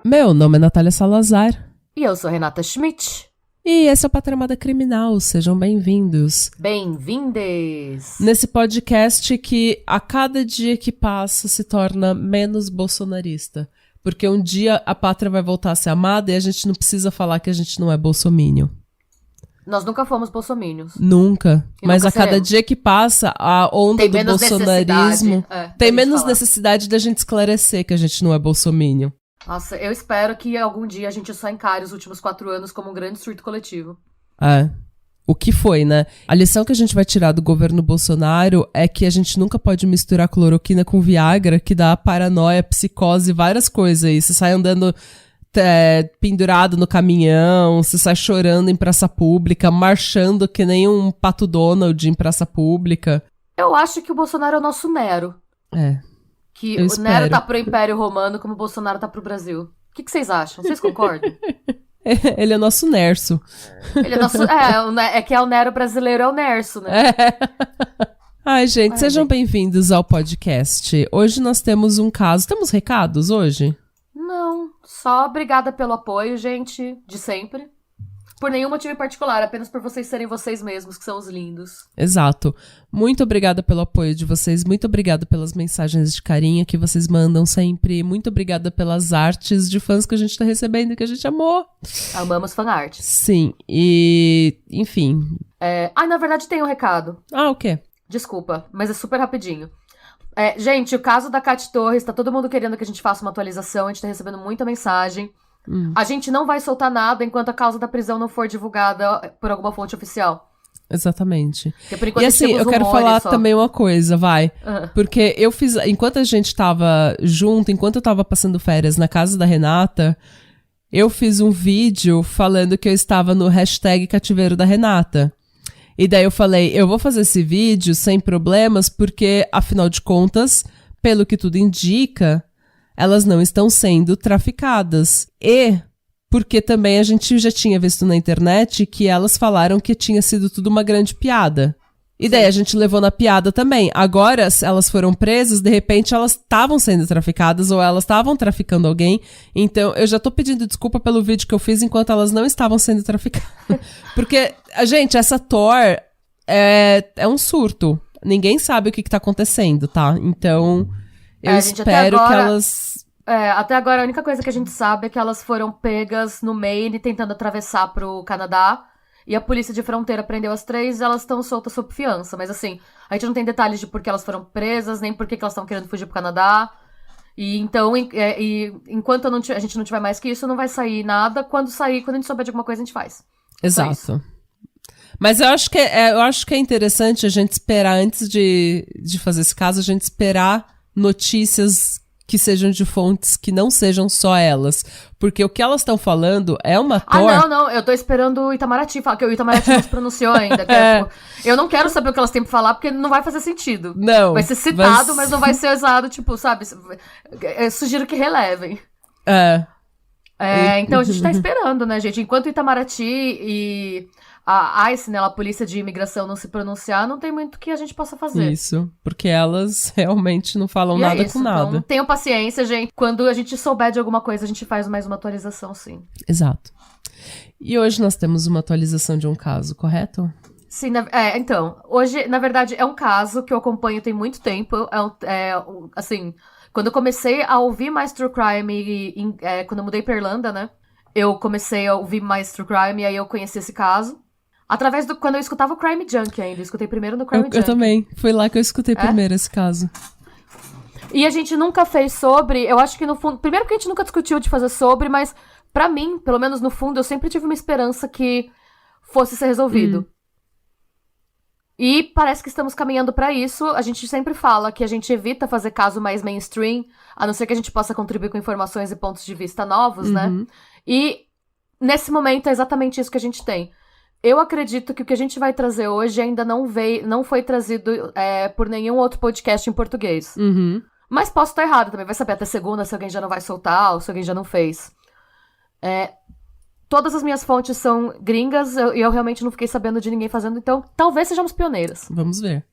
Meu nome é Natália Salazar. E eu sou Renata Schmidt. E esse é o Patramada Criminal, sejam bem-vindos. Bem-vindes! Nesse podcast que a cada dia que passa se torna menos bolsonarista. Porque um dia a pátria vai voltar a ser amada e a gente não precisa falar que a gente não é bolsominion. Nós nunca fomos bolsominions. Nunca. E mas nunca a cada seremos. dia que passa, a onda do bolsonarismo tem menos necessidade da gente esclarecer que a gente não é bolsominion. Nossa, eu espero que algum dia a gente só encare os últimos 4 anos como um grande surto coletivo. É. O que foi, né? A lição que a gente vai tirar do governo Bolsonaro é que a gente nunca pode misturar cloroquina com Viagra, que dá paranoia, psicose, várias coisas aí. Você sai andando pendurado no caminhão, você sai chorando em praça pública, marchando que nem um Pato Donald em praça pública. Eu acho que o Bolsonaro é o nosso Nero. É. Que Eu o espero. Nero tá pro Império Romano como o Bolsonaro tá pro Brasil. O que vocês acham? Vocês concordam? Ele é nosso Nerso. Ele é nosso... É que é o Nero brasileiro, é o Nerso, né? Ai, gente, Ai, sejam gente. bem-vindos ao podcast. Hoje nós temos um caso. Temos recados hoje? Não, só obrigada pelo apoio, gente, de sempre. Por nenhum motivo em particular, apenas por vocês serem vocês mesmos, que são os lindos. Exato. Muito obrigada pelo apoio de vocês, muito obrigada pelas mensagens de carinho que vocês mandam sempre, muito obrigada pelas artes de fãs que a gente tá recebendo e que a gente amou. Amamos fanart. Sim, e... enfim. Na verdade tem um recado. Ah, o quê? Desculpa, mas é super rapidinho. Gente, o caso da Cate Torres, tá todo mundo querendo que a gente faça uma atualização, a gente tá recebendo muita mensagem. A gente não vai soltar nada enquanto a causa da prisão não for divulgada por alguma fonte oficial. Exatamente. Porque por enquanto E assim, eu quero falar também uma coisa, vai. Porque eu fiz, enquanto a gente tava junto, enquanto eu tava passando férias na casa da Renata, eu fiz um vídeo falando que eu estava no hashtag cativeiro da Renata. E daí eu falei, eu vou fazer esse vídeo sem problemas, porque, afinal de contas, pelo que tudo indica, elas não estão sendo traficadas. E porque também a gente já tinha visto na internet que elas falaram que tinha sido tudo uma grande piada. E daí a gente levou na piada também. Agora, se elas foram presas, de repente elas estavam sendo traficadas ou elas estavam traficando alguém. Então, eu já tô pedindo desculpa pelo vídeo que eu fiz enquanto elas não estavam sendo traficadas. Porque, gente, essa Thor é um surto. Ninguém sabe o que tá acontecendo, tá? Então, eu espero que elas... até agora a única coisa que a gente sabe é que elas foram pegas no Maine tentando atravessar pro Canadá. E a polícia de fronteira prendeu as 3 e elas estão soltas sob fiança. Mas assim, a gente não tem detalhes de por que elas foram presas, nem por que elas estão querendo fugir pro Canadá. E então, enquanto a gente não tiver mais que isso, não vai sair nada. Quando a gente souber de alguma coisa, a gente faz. Exato. Mas eu acho que é interessante a gente esperar, antes de fazer esse caso, a gente esperar notícias que sejam de fontes que não sejam só elas. Porque o que elas estão falando é uma Thor... Não, eu tô esperando o Itamaraty falar, que o Itamaraty não se pronunciou ainda. Eu não quero saber o que elas têm pra falar, porque não vai fazer sentido. Não. Vai ser citado, mas não vai ser usado, tipo, sabe? Eu sugiro que relevem. Então a gente tá esperando, né, gente? Enquanto o Itamaraty e a ICE, né, a polícia de imigração, não se pronunciar, não tem muito que a gente possa fazer. Isso, porque elas realmente não falam nada com nada. Então, tenham paciência, gente. Quando a gente souber de alguma coisa, a gente faz mais uma atualização, sim. Exato. E hoje nós temos uma atualização de um caso, correto? Sim, então, hoje, na verdade, é um caso que eu acompanho tem muito tempo. Assim, quando eu comecei a ouvir mais True Crime, quando eu mudei pra Irlanda, né, eu comecei a ouvir mais True Crime, e aí eu conheci esse caso. Através quando eu escutava o Crime Junkie ainda. Eu escutei primeiro no Crime Junkie. Eu também. Foi lá que eu escutei primeiro esse caso. E a gente nunca fez sobre... Eu acho que no fundo... Primeiro que a gente nunca discutiu de fazer sobre, mas pra mim, pelo menos no fundo, eu sempre tive uma esperança que fosse ser resolvido. E parece que estamos caminhando pra isso. A gente sempre fala que a gente evita fazer caso mais mainstream, a não ser que a gente possa contribuir com informações e pontos de vista novos, né? E nesse momento é exatamente isso que a gente tem. Eu acredito que o que a gente vai trazer hoje ainda não foi trazido por nenhum outro podcast em português. Mas posso estar errada também. Vai saber até segunda se alguém já não vai soltar ou se alguém já não fez. Todas as minhas fontes são gringas e eu realmente não fiquei sabendo de ninguém fazendo, então talvez sejamos pioneiras. Vamos ver.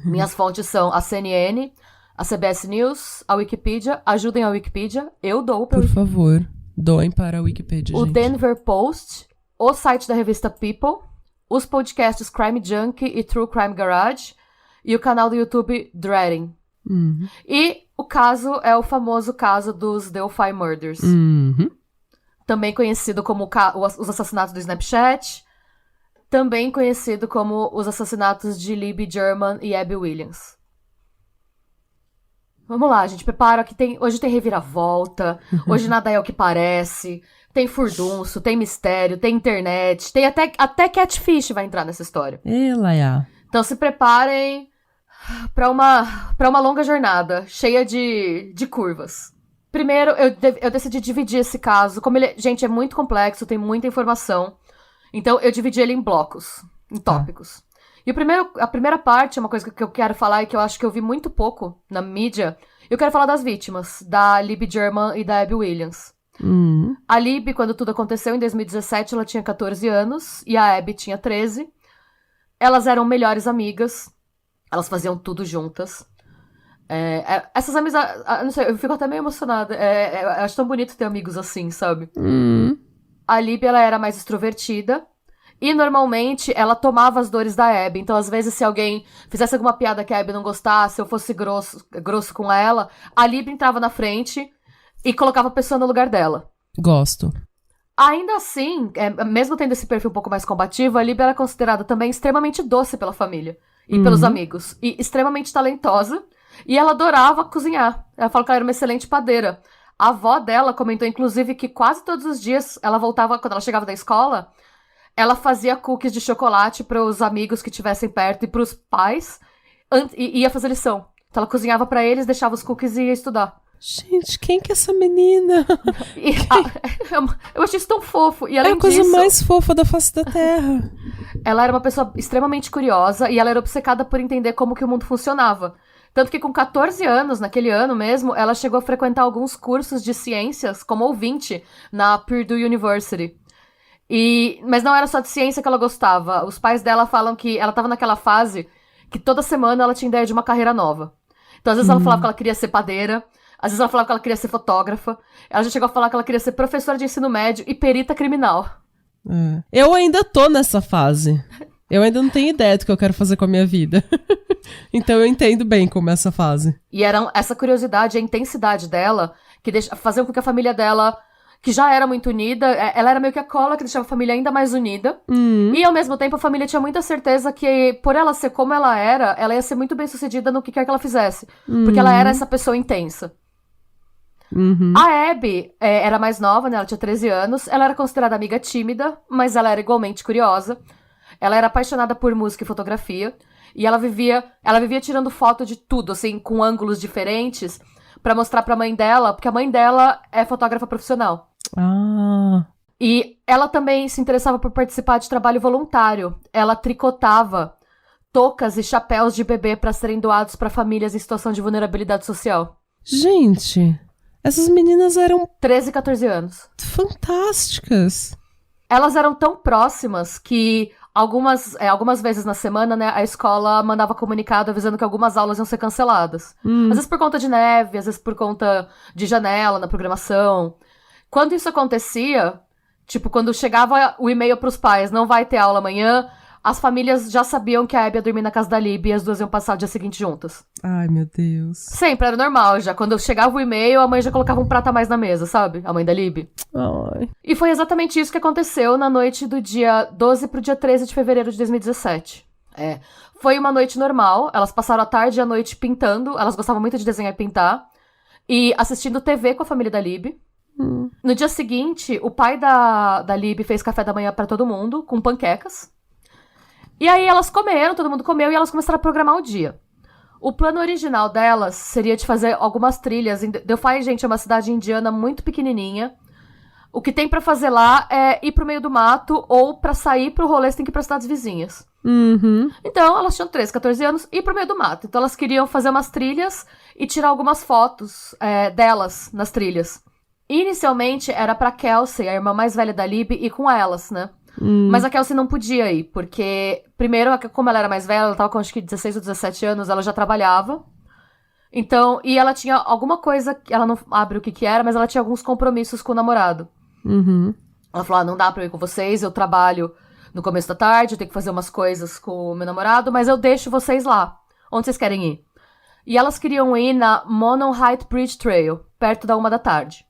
Minhas fontes são a CNN, a CBS News, a Wikipedia. Ajudem a Wikipedia. Eu dou pra... Por favor, doem para a Wikipedia, o gente. Denver Post, o site da revista People, os podcasts Crime Junkie e True Crime Garage e o canal do YouTube Dreading. E o caso é o famoso caso dos Delphi Murders. Também conhecido como os assassinatos do Snapchat. Também conhecido como os assassinatos de Libby German e Abby Williams. Vamos lá, gente. Prepara que hoje tem reviravolta. Hoje nada é o que parece. Tem furdunço, tem mistério, tem internet. Tem até Catfish vai entrar nessa história. Então se preparem pra uma longa jornada, cheia de curvas. Primeiro, eu decidi dividir esse caso. Como ele, gente, é muito complexo, tem muita informação. Então, eu dividi ele em blocos, em tópicos. E a primeira parte é uma coisa que eu quero falar e que eu acho que eu vi muito pouco na mídia. Eu quero falar das vítimas, da Libby German e da Abby Williams. A Libby, quando tudo aconteceu, em 2017, ela tinha 14 anos e a Abby tinha 13. Elas eram melhores amigas, elas faziam tudo juntas. Essas amizades, não sei, eu fico até meio emocionada. Eu acho tão bonito ter amigos assim, sabe? A Libby, ela era mais extrovertida. E, normalmente, ela tomava as dores da Abby. Então, às vezes, se alguém fizesse alguma piada que a Abby não gostasse, ou fosse grosso com ela, a Libby entrava na frente e colocava a pessoa no lugar dela. Gosto. Ainda assim, mesmo tendo esse perfil um pouco mais combativo, a Libby era considerada também extremamente doce pela família e pelos amigos. E extremamente talentosa. E ela adorava cozinhar. Ela falou que ela era uma excelente padeira. A avó dela comentou, inclusive, que quase todos os dias ela voltava, quando ela chegava da escola, ela fazia cookies de chocolate para os amigos que estivessem perto e para os pais e ia fazer lição. Então ela cozinhava para eles, deixava os cookies e ia estudar. Gente, quem que é essa menina? Eu achei isso tão fofo. E, além a coisa disso, mais fofa da face da Terra. Ela era uma pessoa extremamente curiosa e ela era obcecada por entender como que o mundo funcionava. Tanto que com 14 anos, naquele ano mesmo, ela chegou a frequentar alguns cursos de ciências como ouvinte na Purdue University. Mas não era só de ciência que ela gostava. Os pais dela falam que ela estava naquela fase que toda semana ela tinha ideia de uma carreira nova. Então, às vezes ela falava que ela queria ser padeira, às vezes ela falava que ela queria ser fotógrafa, ela já chegou a falar que ela queria ser professora de ensino médio e perita criminal. Eu ainda tô nessa fase. Eu ainda não tenho ideia do que eu quero fazer com a minha vida. Então eu entendo bem como é essa fase. E era essa curiosidade, a intensidade dela, que faziam com que a família dela, que já era muito unida, ela era meio que a cola que deixava a família ainda mais unida. E ao mesmo tempo a família tinha muita certeza que, por ela ser como ela ia ser muito bem sucedida no que quer que ela fizesse. Porque ela era essa pessoa intensa. A Abby era mais nova, né? Ela tinha 13 anos. Ela era considerada amiga tímida, mas ela era igualmente curiosa. Ela era apaixonada por música e fotografia. E ela vivia tirando foto de tudo, assim, com ângulos diferentes, pra mostrar pra mãe dela, porque a mãe dela é fotógrafa profissional. E ela também se interessava por participar de trabalho voluntário. Ela tricotava toucas e chapéus de bebê pra serem doados pra famílias em situação de vulnerabilidade social. Gente, essas meninas eram 13 e 14 anos. Fantásticas. Elas eram tão próximas que algumas vezes na semana, né, a escola mandava comunicado avisando que algumas aulas iam ser canceladas. Às vezes por conta de neve, às vezes por conta de janela na programação. Quando isso acontecia, tipo, quando chegava o e-mail pros pais, não vai ter aula amanhã, as famílias já sabiam que a Abby ia dormir na casa da Libby e as duas iam passar o dia seguinte juntas. Ai, meu Deus. Sempre, era normal já. Quando chegava o e-mail, a mãe já colocava um prato a mais na mesa, sabe? A mãe da Libby. Ai. E foi exatamente isso que aconteceu na noite do dia 12 pro dia 13 de fevereiro de 2017. Foi uma noite normal, elas passaram a tarde e a noite pintando, elas gostavam muito de desenhar e pintar, e assistindo TV com a família da Libby. No dia seguinte, o pai da Libby fez café da manhã pra todo mundo, com panquecas. E aí elas comeram, todo mundo comeu, e elas começaram a programar o dia. O plano original delas seria de fazer algumas trilhas. Delphi, gente, é uma cidade indiana muito pequenininha. O que tem pra fazer lá é ir pro meio do mato, ou pra sair pro rolê você tem que ir pra cidades vizinhas. Uhum. Então, elas tinham 13, 14 anos e ir pro meio do mato. Então, elas queriam fazer umas trilhas e tirar algumas fotos delas nas trilhas. Inicialmente, era pra Kelsey, a irmã mais velha da Libby, ir com elas, né? Mas a Kelsey não podia ir, porque, primeiro, como ela era mais velha, ela tava com acho que 16 ou 17 anos, ela já trabalhava. Então, e ela tinha alguma coisa, ela não abre o que era, mas ela tinha alguns compromissos com o namorado. Uhum. Ela falou, não dá pra eu ir com vocês, eu trabalho no começo da tarde, eu tenho que fazer umas coisas com o meu namorado, mas eu deixo vocês lá. Onde vocês querem ir? E elas queriam ir na Mononhite Bridge Trail, perto da 1 da tarde.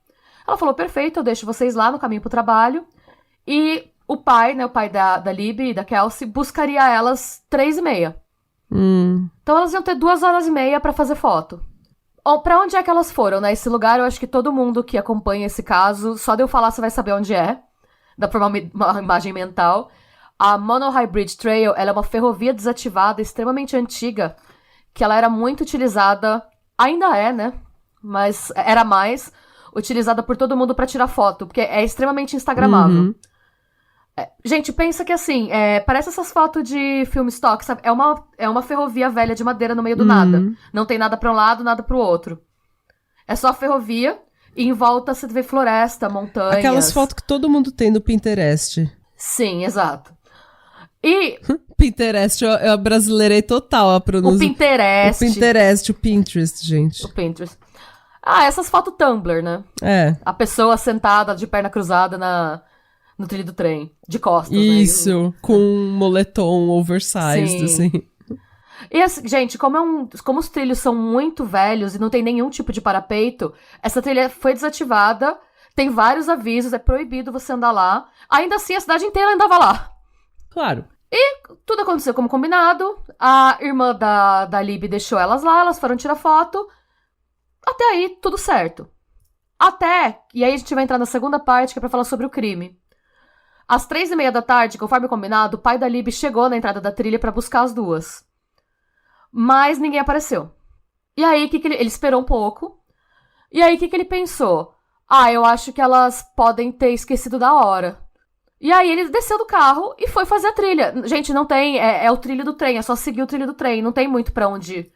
Ela falou, perfeito, eu deixo vocês lá no caminho pro trabalho. E o pai, né, o pai da Libby e da Kelsey, buscaria elas 3h30. Então elas iam ter 2h30 pra fazer foto. Pra onde é que elas foram, né? Esse lugar, eu acho que todo mundo que acompanha esse caso, só de eu falar você vai saber onde é. Dá pra uma imagem mental. A Mononhite Bridge Trail, ela é uma ferrovia desativada, extremamente antiga, que ela era muito utilizada, ainda é, né? Mas era mais utilizada por todo mundo pra tirar foto, porque é extremamente instagramável. Uhum. Gente, pensa que assim, parece essas fotos de filme stock, sabe? É uma ferrovia velha de madeira no meio do nada. Não tem nada pra um lado, nada pro outro. É só a ferrovia e em volta você vê floresta, montanhas. Aquelas fotos que todo mundo tem no Pinterest. Sim, exato. E... Pinterest, eu abrasileirei total a pronúncia. O Pinterest. O Pinterest, o Pinterest, gente. O Pinterest. Essas fotos Tumblr, né? É. A pessoa sentada de perna cruzada no trilho do trem, de costas. Isso, né? com um moletom oversized, Sim. assim. E, assim, gente, como os trilhos são muito velhos e não tem nenhum tipo de parapeito, essa trilha foi desativada, tem vários avisos, é proibido você andar lá. Ainda assim, a cidade inteira andava lá. Claro. E tudo aconteceu como combinado. A irmã da Libby deixou elas lá, elas foram tirar foto. Até aí, tudo certo. E aí a gente vai entrar na segunda parte, que é pra falar sobre o crime. Às 3h30 da tarde, conforme combinado, o pai da Libby chegou na entrada da trilha pra buscar as duas. Mas ninguém apareceu. E aí, ele esperou um pouco. E aí, o que ele pensou? Eu acho que elas podem ter esquecido da hora. E aí, ele desceu do carro e foi fazer a trilha. Gente, não tem... É o trilho do trem, é só seguir o trilho do trem. Não tem muito pra onde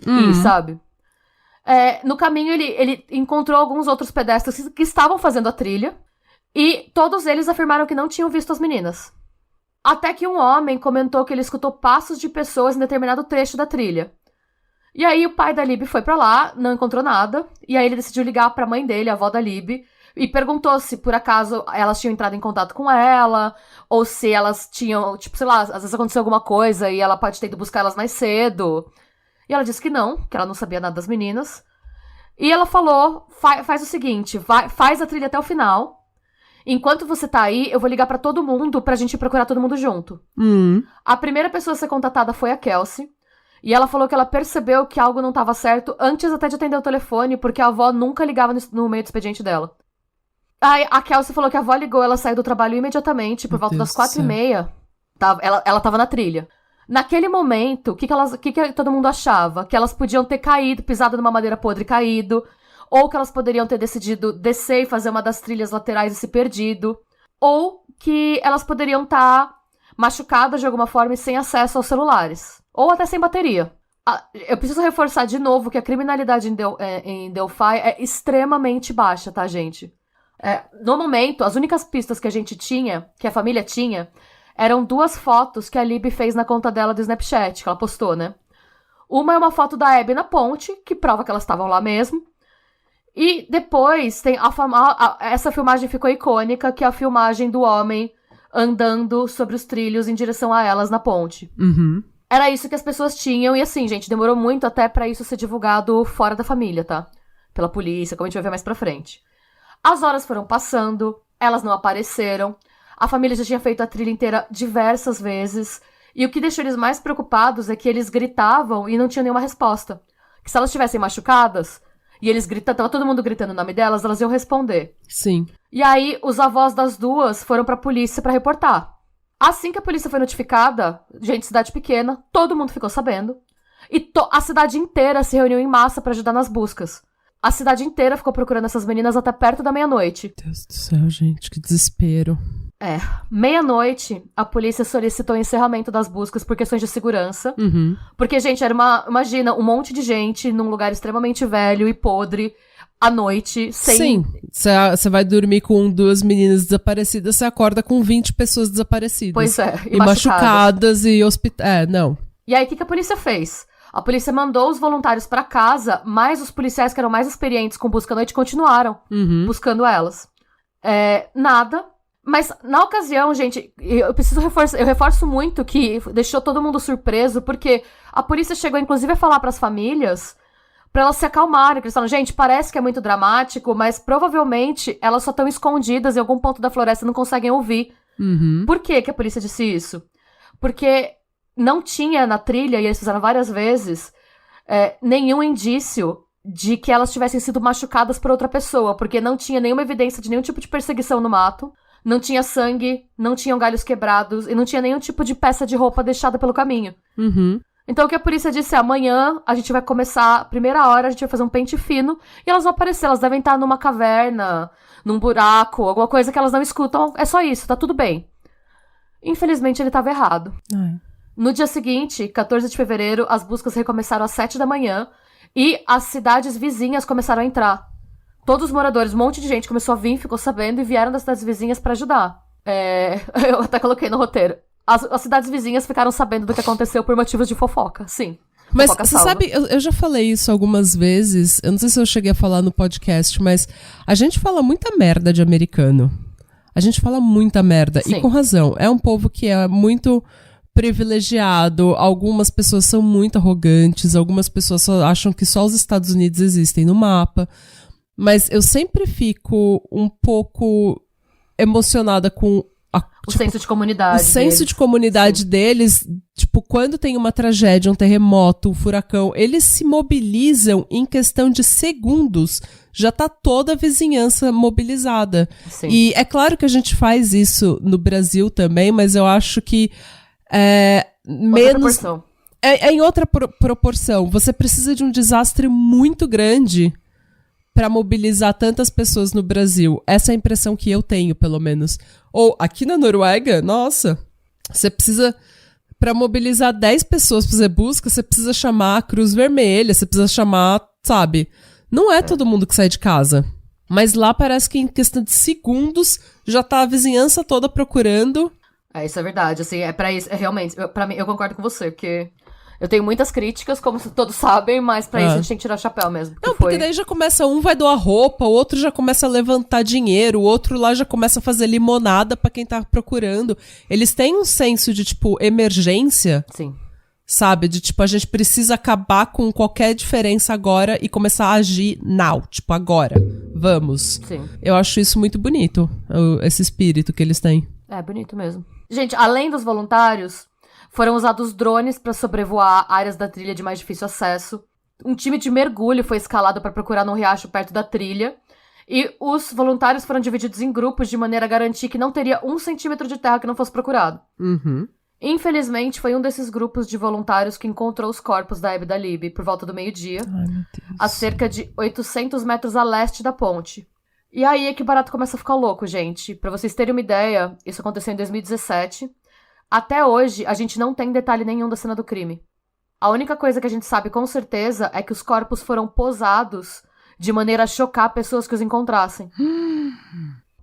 ir, sabe? No caminho, ele encontrou alguns outros pedestres que estavam fazendo a trilha. E todos eles afirmaram que não tinham visto as meninas. Até que um homem comentou que ele escutou passos de pessoas em determinado trecho da trilha. E aí o pai da Libby foi pra lá, não encontrou nada. E aí ele decidiu ligar pra mãe dele, a avó da Libby, e perguntou se por acaso elas tinham entrado em contato com ela, ou se elas tinham, tipo, sei lá, às vezes aconteceu alguma coisa e ela pode ter ido buscar elas mais cedo. E ela disse que ela não sabia nada das meninas. E ela falou, faz o seguinte, faz a trilha até o final. Enquanto você tá aí, eu vou ligar pra todo mundo pra gente procurar todo mundo junto. A primeira pessoa a ser contatada foi a Kelsey. E ela falou que ela percebeu que algo não tava certo antes até de atender o telefone, porque a avó nunca ligava no meio do expediente dela. Aí a Kelsey falou que a avó ligou, ela saiu do trabalho imediatamente, por volta das 4h30. Ela tava na trilha. Naquele momento, o que todo mundo achava? Que elas podiam ter caído, pisado numa madeira podre e caído. Ou que elas poderiam ter decidido descer e fazer uma das trilhas laterais e se perdido. Ou que elas poderiam estar machucadas de alguma forma e sem acesso aos celulares. Ou até sem bateria. Eu preciso reforçar de novo que a criminalidade em Delphi é extremamente baixa, tá, gente? No momento, as únicas pistas que a gente tinha, que a família tinha, eram 2 fotos que a Libby fez na conta dela do Snapchat, que ela postou, né? Uma é uma foto da Abby na ponte, que prova que elas estavam lá mesmo. E depois tem essa filmagem ficou icônica, que é a filmagem do homem andando sobre os trilhos em direção a elas na ponte. Era isso que as pessoas tinham, e assim, gente, demorou muito até pra isso ser divulgado fora da família, tá? Pela polícia, como a gente vai ver mais pra frente. As horas foram passando, elas não apareceram, a família já tinha feito a trilha inteira diversas vezes, e o que deixou eles mais preocupados é que eles gritavam e não tinham nenhuma resposta. Que se elas estivessem machucadas... E eles tava todo mundo gritando o nome delas, elas iam responder. Sim. E aí, os avós das duas foram pra polícia pra reportar. Assim que a polícia foi notificada, gente, cidade pequena, todo mundo ficou sabendo. E a cidade inteira se reuniu em massa pra ajudar nas buscas. A cidade inteira ficou procurando essas meninas até perto da meia-noite. Deus do céu, gente, que desespero. Meia-noite, a polícia solicitou o encerramento das buscas por questões de segurança. Porque, gente, imagina, um monte de gente num lugar extremamente velho e podre, à noite, sem... Sim, você vai dormir com 2 meninas desaparecidas, você acorda com 20 pessoas desaparecidas. Pois é, e machucadas e não. E aí, o que a polícia fez? A polícia mandou os voluntários pra casa, mas os policiais que eram mais experientes com busca à noite continuaram buscando elas. Nada. Mas, na ocasião, gente, eu reforço muito que deixou todo mundo surpreso, porque a polícia chegou, inclusive, a falar pras famílias pra elas se acalmarem. Eles falaram, gente, parece que é muito dramático, mas provavelmente elas só estão escondidas em algum ponto da floresta e não conseguem ouvir. Por que a polícia disse isso? Porque não tinha na trilha, e eles fizeram várias vezes, nenhum indício de que elas tivessem sido machucadas por outra pessoa, porque não tinha nenhuma evidência de nenhum tipo de perseguição no mato, não tinha sangue, não tinham galhos quebrados, e não tinha nenhum tipo de peça de roupa deixada pelo caminho. Então o que a polícia disse é, amanhã a gente vai começar, primeira hora a gente vai fazer um pente fino, e elas vão aparecer, elas devem estar numa caverna, num buraco, alguma coisa que elas não escutam, é só isso, tá tudo bem. Infelizmente ele estava errado. No dia seguinte, 14 de fevereiro, as buscas recomeçaram às 7 da manhã, e as cidades vizinhas começaram a entrar. Todos os moradores, um monte de gente começou a vir, ficou sabendo, e vieram das cidades vizinhas pra ajudar. Eu até coloquei no roteiro. As cidades vizinhas ficaram sabendo do que aconteceu por motivos de fofoca, sim. Mas você sabe, eu já falei isso algumas vezes, eu não sei se eu cheguei a falar no podcast, mas a gente fala muita merda de americano. A gente fala muita merda, sim. E com razão. É um povo que é muito privilegiado, algumas pessoas são muito arrogantes, algumas pessoas só acham que só os Estados Unidos existem no mapa. Mas eu sempre fico um pouco emocionada com o senso de comunidade. O senso de comunidade deles, tipo, quando tem uma tragédia, um terremoto, um furacão, eles se mobilizam em questão de segundos. Já tá toda a vizinhança mobilizada. Sim. E é claro que a gente faz isso no Brasil também, mas eu acho que menos... Proporção. É em outra proporção. Você precisa de um desastre muito grande para mobilizar tantas pessoas no Brasil. Essa é a impressão que eu tenho, pelo menos. Ou aqui na Noruega, nossa, você precisa, para mobilizar 10 pessoas pra fazer busca, você precisa chamar a Cruz Vermelha, você precisa chamar, sabe? Não é todo mundo que sai de casa. Mas lá parece que em questão de segundos já tá a vizinhança toda procurando. Isso é verdade, assim, pra isso, realmente, pra mim, eu concordo com você, porque eu tenho muitas críticas, como todos sabem, mas pra isso a gente tem que tirar o chapéu mesmo. Porque daí já começa, um vai doar roupa, o outro já começa a levantar dinheiro, o outro lá já começa a fazer limonada pra quem tá procurando. Eles têm um senso de, tipo, emergência. Sim. Sabe? De, tipo, a gente precisa acabar com qualquer diferença agora e começar a agir now. Tipo, agora. Vamos. Sim. Eu acho isso muito bonito, esse espírito que eles têm. É bonito mesmo. Gente, além dos voluntários, foram usados drones para sobrevoar áreas da trilha de mais difícil acesso. Um time de mergulho foi escalado para procurar num riacho perto da trilha. E os voluntários foram divididos em grupos de maneira a garantir que não teria 1 centímetro de terra que não fosse procurado. Infelizmente, foi um desses grupos de voluntários que encontrou os corpos da Abby e da Libby por volta do meio-dia, a cerca de 800 metros a leste da ponte. E aí é que o barato começa a ficar louco, gente. Pra vocês terem uma ideia, isso aconteceu em 2017. Até hoje, a gente não tem detalhe nenhum da cena do crime. A única coisa que a gente sabe com certeza é que os corpos foram posados de maneira a chocar pessoas que os encontrassem.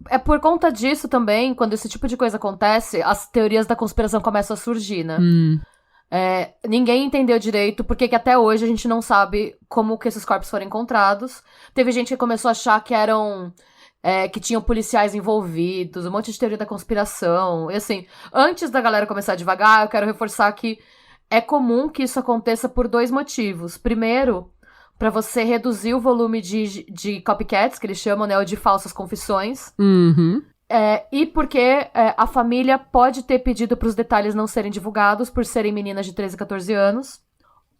É por conta disso também, quando esse tipo de coisa acontece, as teorias da conspiração começam a surgir, né? Ninguém entendeu direito porque que até hoje a gente não sabe como que esses corpos foram encontrados. Teve gente que começou a achar que eram... que tinham policiais envolvidos, um monte de teoria da conspiração. E assim, antes da galera começar devagar, eu quero reforçar que é comum que isso aconteça por 2 motivos. Primeiro, para você reduzir o volume de copycats, que eles chamam, né, ou de falsas confissões. E porque a família pode ter pedido para os detalhes não serem divulgados por serem meninas de 13 e 14 anos.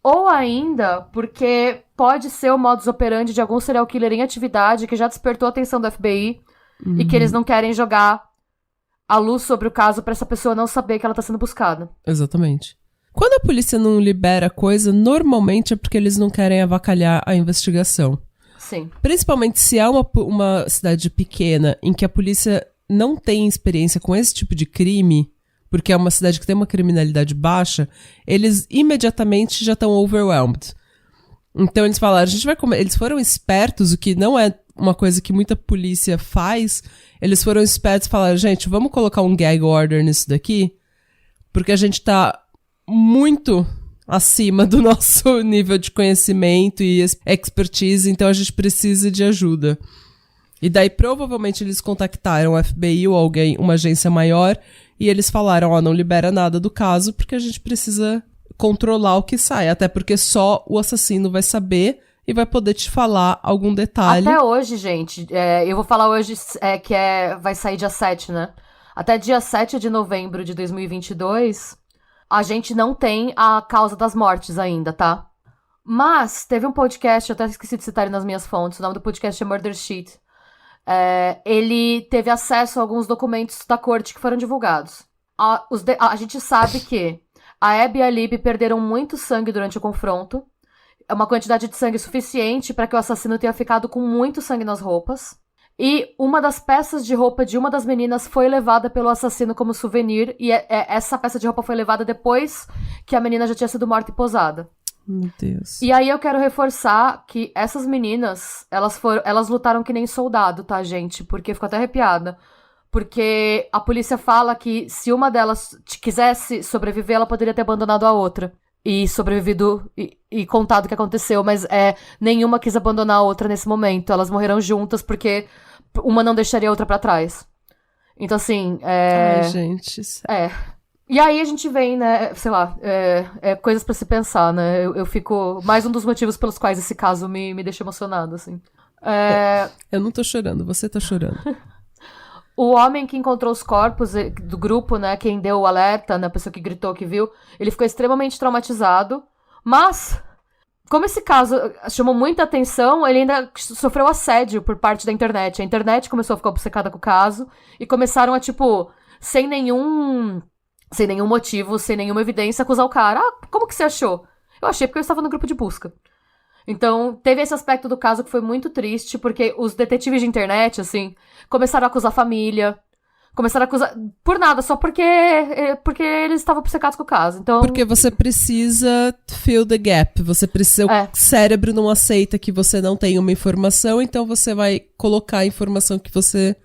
Ou ainda porque pode ser o modus operandi de algum serial killer em atividade que já despertou a atenção do FBI e que eles não querem jogar a luz sobre o caso para essa pessoa não saber que ela tá sendo buscada. Exatamente. Quando a polícia não libera coisa, normalmente é porque eles não querem avacalhar a investigação. Sim. Principalmente se é uma cidade pequena em que a polícia não tem experiência com esse tipo de crime, porque é uma cidade que tem uma criminalidade baixa, eles imediatamente já estão overwhelmed. Então eles falaram, eles foram espertos, o que não é uma coisa que muita polícia faz, eles foram espertos e falaram, gente, vamos colocar um gag order nisso daqui, porque a gente tá muito acima do nosso nível de conhecimento e expertise, então a gente precisa de ajuda. E daí provavelmente eles contactaram o FBI ou alguém, uma agência maior, e eles falaram, não libera nada do caso, porque a gente precisa controlar o que sai, até porque só o assassino vai saber e vai poder te falar algum detalhe. Até hoje, gente, eu vou falar hoje vai sair dia 7, né? Até dia 7 de novembro de 2022, a gente não tem a causa das mortes ainda, tá? Mas teve um podcast, eu até esqueci de citar ele nas minhas fontes, o nome do podcast é Murder Sheet. Ele teve acesso a alguns documentos da corte que foram divulgados. A gente sabe que a Abby e a Libby perderam muito sangue durante o confronto. É uma quantidade de sangue suficiente para que o assassino tenha ficado com muito sangue nas roupas. E uma das peças de roupa de uma das meninas foi levada pelo assassino como souvenir. E essa peça de roupa foi levada depois que a menina já tinha sido morta e posada. Meu Deus. E aí eu quero reforçar que essas meninas, elas lutaram que nem soldado, tá, gente? Porque ficou até arrepiada. Porque a polícia fala que se uma delas quisesse sobreviver, ela poderia ter abandonado a outra. E sobrevivido e contado o que aconteceu. Mas nenhuma quis abandonar a outra nesse momento. Elas morreram juntas porque uma não deixaria a outra pra trás. Então, assim, Ai, gente. E aí a gente vem, né, sei lá, coisas pra se pensar, né? Eu fico... Mais um dos motivos pelos quais esse caso me deixa emocionado, assim. Eu não tô chorando, você tá chorando. O homem que encontrou os corpos do grupo, né, quem deu o alerta, né, a pessoa que gritou, que viu, ele ficou extremamente traumatizado, mas, como esse caso chamou muita atenção, ele ainda sofreu assédio por parte da internet. A internet começou a ficar obcecada com o caso, e começaram a, tipo, sem nenhum motivo, sem nenhuma evidência, acusar o cara. Como que você achou? Eu achei porque eu estava no grupo de busca. Então, teve esse aspecto do caso que foi muito triste, porque os detetives de internet, assim, começaram a acusar a família, começaram a acusar por nada, só porque eles estavam obcecados com o caso. Então... Porque você precisa fill the gap, você precisa... O cérebro não aceita que você não tem uma informação, então você vai colocar a informação que você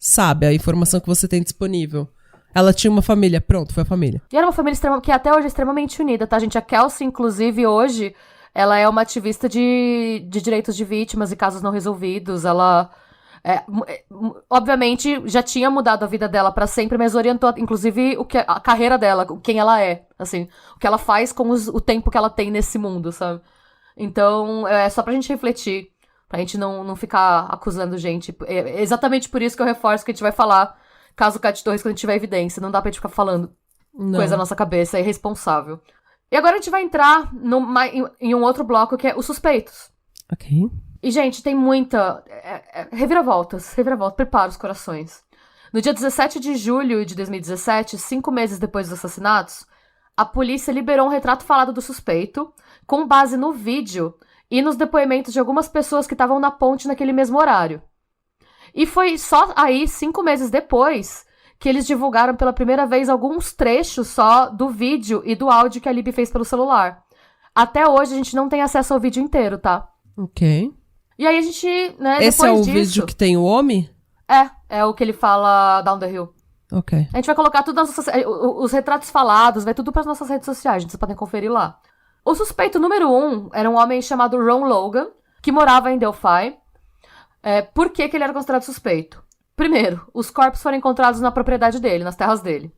sabe, a informação que você tem disponível. Ela tinha uma família, pronto, foi a família. E era uma família que até hoje é extremamente unida, tá, gente? A Kelsey, inclusive, hoje... Ela é uma ativista de direitos de vítimas e casos não resolvidos. Ela, obviamente, já tinha mudado a vida dela pra sempre, mas orientou, inclusive, a carreira dela, quem ela é, assim, o que ela faz com o tempo que ela tem nesse mundo, sabe? Então, é só pra gente refletir, pra gente não ficar acusando gente. É exatamente por isso que eu reforço que a gente vai falar caso Cat Torres quando a gente tiver evidência. Não dá pra gente ficar falando coisa na nossa cabeça, é irresponsável. E agora a gente vai entrar em um outro bloco, que é os suspeitos. Ok. E, gente, tem muita... Reviravoltas, prepara os corações. No dia 17 de julho de 2017, 5 meses depois dos assassinatos, a polícia liberou um retrato falado do suspeito, com base no vídeo e nos depoimentos de algumas pessoas que estavam na ponte naquele mesmo horário. E foi só aí, 5 meses depois... que eles divulgaram pela primeira vez alguns trechos só do vídeo e do áudio que a Libby fez pelo celular. Até hoje a gente não tem acesso ao vídeo inteiro, tá? Ok. E aí a gente, né, Esse depois é o vídeo que tem o homem? É o que ele fala down the hill. Ok. A gente vai colocar tudo os retratos falados, vai tudo pras nossas redes sociais, gente, vocês podem conferir lá. O suspeito número 1 era um homem chamado Ron Logan, que morava em Delphi. Por que ele era considerado suspeito? Primeiro, os corpos foram encontrados na propriedade dele, nas terras dele.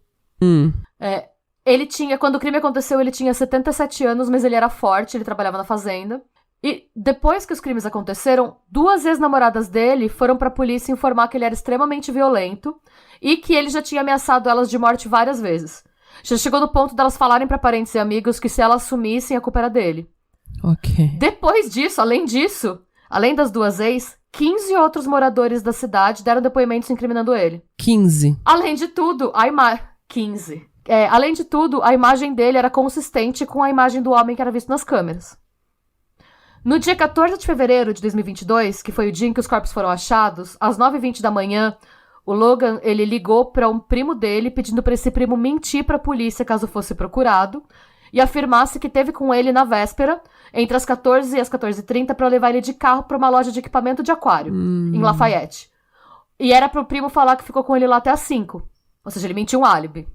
Ele tinha, quando o crime aconteceu, ele tinha 77 anos, mas ele era forte, ele trabalhava na fazenda. E depois que os crimes aconteceram, 2 ex-namoradas dele foram pra polícia informar que ele era extremamente violento e que ele já tinha ameaçado elas de morte várias vezes. Já chegou no ponto delas falarem pra parentes e amigos que se elas sumissem, a culpa era dele. Ok. Depois disso, além das 2 ex, 15 outros moradores da cidade deram depoimentos incriminando ele. 15. Além de tudo, 15. Além de tudo, a imagem dele era consistente com a imagem do homem que era visto nas câmeras. No dia 14 de fevereiro de 2022, que foi o dia em que os corpos foram achados, às 9h20 da manhã, o Logan, ele ligou para um primo dele, pedindo para esse primo mentir para a polícia caso fosse procurado, e afirmasse que teve com ele na véspera, entre as 14 e as 14h30, para levar ele de carro para uma loja de equipamento de aquário, em Lafayette. E era pro primo falar que ficou com ele lá até as 5. Ou seja, ele mentiu um álibi.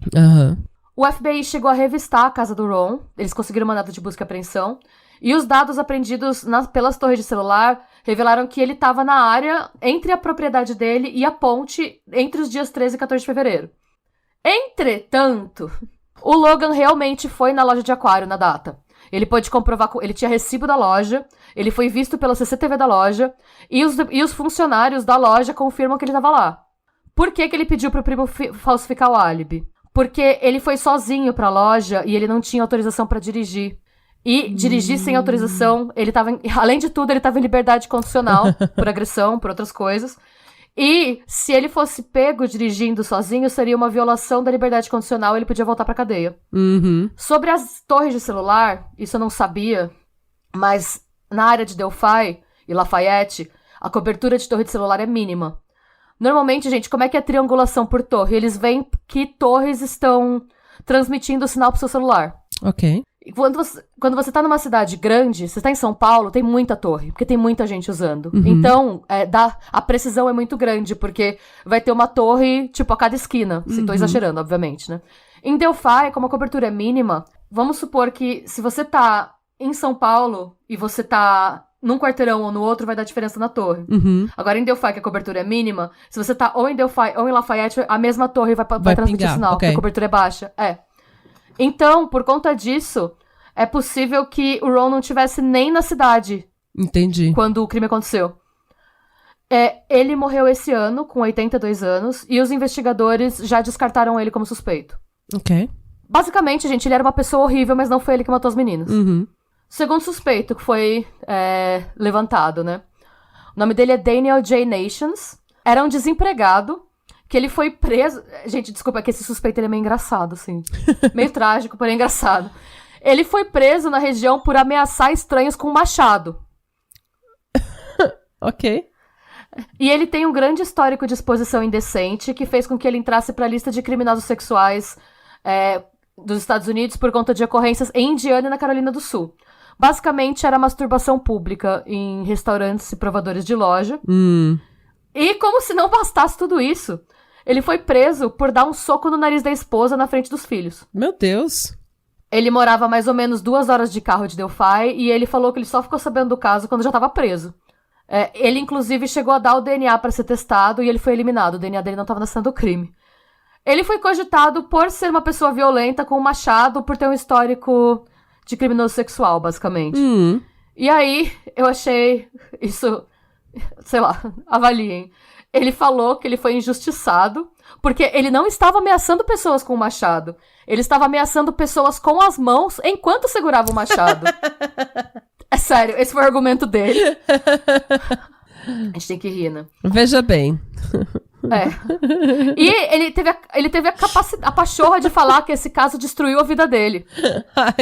O FBI chegou a revistar a casa do Ron, eles conseguiram mandado de busca e apreensão, e os dados apreendidos pelas torres de celular revelaram que ele estava na área entre a propriedade dele e a ponte entre os dias 13 e 14 de fevereiro. Entretanto, o Logan realmente foi na loja de aquário na data. Ele pôde comprovar, ele tinha recibo da loja, ele foi visto pela CCTV da loja, e os funcionários da loja confirmam que ele estava lá. Por que ele pediu pro primo falsificar o álibi? Porque ele foi sozinho pra loja e ele não tinha autorização pra dirigir. E dirigir sem autorização, ele tava, além de tudo, ele tava em liberdade condicional, por agressão, por outras coisas. E se ele fosse pego dirigindo sozinho, seria uma violação da liberdade condicional e ele podia voltar pra cadeia. Sobre as torres de celular, isso eu não sabia, mas na área de Delphi e Lafayette, a cobertura de torre de celular é mínima. Normalmente, gente, como é que é a triangulação por torre? Eles veem que torres estão transmitindo o sinal pro seu celular. Ok. E quando você tá numa cidade grande, você tá em São Paulo, tem muita torre, porque tem muita gente usando. Então, a precisão é muito grande, porque vai ter uma torre, tipo, a cada esquina. Se tô exagerando, obviamente, né? Em Delphi, como a cobertura é mínima, vamos supor que se você tá em São Paulo e você tá num quarteirão ou no outro, vai dar diferença na torre. Agora, em Delphi, que a cobertura é mínima, se você tá ou em Delphi ou em Lafayette, a mesma torre vai transmitir pingar, o sinal, porque a cobertura é baixa. Então, por conta disso, é possível que o Ron não tivesse nem na cidade. Entendi. Quando o crime aconteceu. Ele morreu esse ano, com 82 anos, e os investigadores já descartaram ele como suspeito. Ok. Basicamente, gente, ele era uma pessoa horrível, mas não foi ele que matou as meninas. Segundo suspeito que foi levantado, né? O nome dele é Daniel J. Nations. Era um desempregado que ele foi preso... Gente, desculpa, é que esse suspeito ele é meio engraçado, assim. Meio trágico, porém engraçado. Ele foi preso na região por ameaçar estranhos com um machado. Ok. E ele tem um grande histórico de exposição indecente que fez com que ele entrasse para a lista de criminosos sexuais dos Estados Unidos por conta de ocorrências em Indiana e na Carolina do Sul. Basicamente, era masturbação pública em restaurantes e provadores de loja. E como se não bastasse tudo isso, ele foi preso por dar um soco no nariz da esposa na frente dos filhos. Meu Deus. Ele morava mais ou menos 2 horas de carro de Delphi e ele falou que ele só ficou sabendo do caso quando já estava preso. Ele, inclusive, chegou a dar o DNA para ser testado e ele foi eliminado. O DNA dele não estava na cena do crime. Ele foi cogitado por ser uma pessoa violenta com um machado, por ter um histórico de criminoso sexual, basicamente. E aí, eu achei isso... Sei lá, avaliem. Ele falou que ele foi injustiçado porque ele não estava ameaçando pessoas com o machado. Ele estava ameaçando pessoas com as mãos enquanto segurava o machado. É sério, esse foi o argumento dele. A gente tem que rir, né? Veja bem. E ele teve a pachorra de falar que esse caso destruiu a vida dele.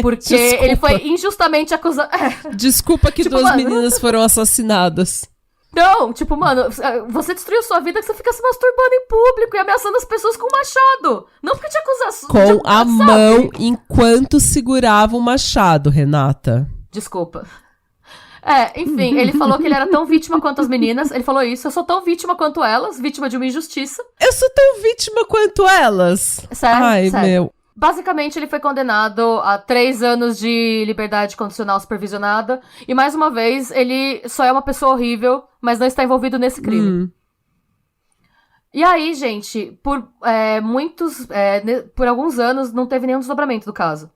Porque desculpa. Ele foi injustamente acusado. Desculpa que tipo, 2 meninas foram assassinadas. Não, tipo, mano, você destruiu sua vida que você fica se masturbando em público e ameaçando as pessoas com um machado. Não porque te acusasse. Com a mão enquanto segurava o machado, Renata. Desculpa. Enfim, ele falou que ele era tão vítima quanto as meninas. Ele falou isso, eu sou tão vítima quanto elas, vítima de uma injustiça. Eu sou tão vítima quanto elas. Sério? Ai, sério. meu. Basicamente, ele foi condenado a 3 anos de liberdade condicional supervisionada. E, mais uma vez, ele só é uma pessoa horrível, mas não está envolvido nesse crime. E aí, gente, por alguns anos, não teve nenhum desdobramento do caso.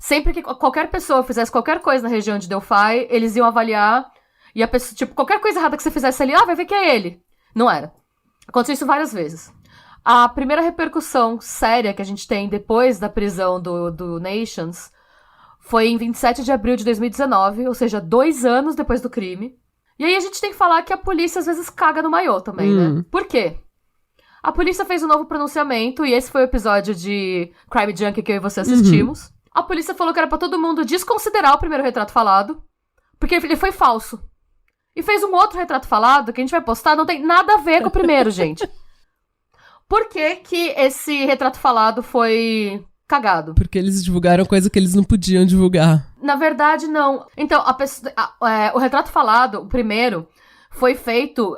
Sempre que qualquer pessoa fizesse qualquer coisa na região de Delphi, eles iam avaliar. E a pessoa, tipo, qualquer coisa errada que você fizesse ali, vai ver que é ele. Não era. Aconteceu isso várias vezes. A primeira repercussão séria que a gente tem depois da prisão do Nations foi em 27 de abril de 2019, ou seja, 2 anos depois do crime. E aí a gente tem que falar que a polícia às vezes caga no maiô também, né? Por quê? A polícia fez um novo pronunciamento, e esse foi o episódio de Crime Junkie que eu e você assistimos. A polícia falou que era pra todo mundo desconsiderar o primeiro retrato falado, Porque ele foi falso. E fez um outro retrato falado que a gente vai postar, não tem nada a ver com o primeiro, gente. Por que que esse retrato falado foi cagado? Porque eles divulgaram coisa que eles não podiam divulgar. Na verdade, não. Então, o retrato falado, o primeiro, foi feito,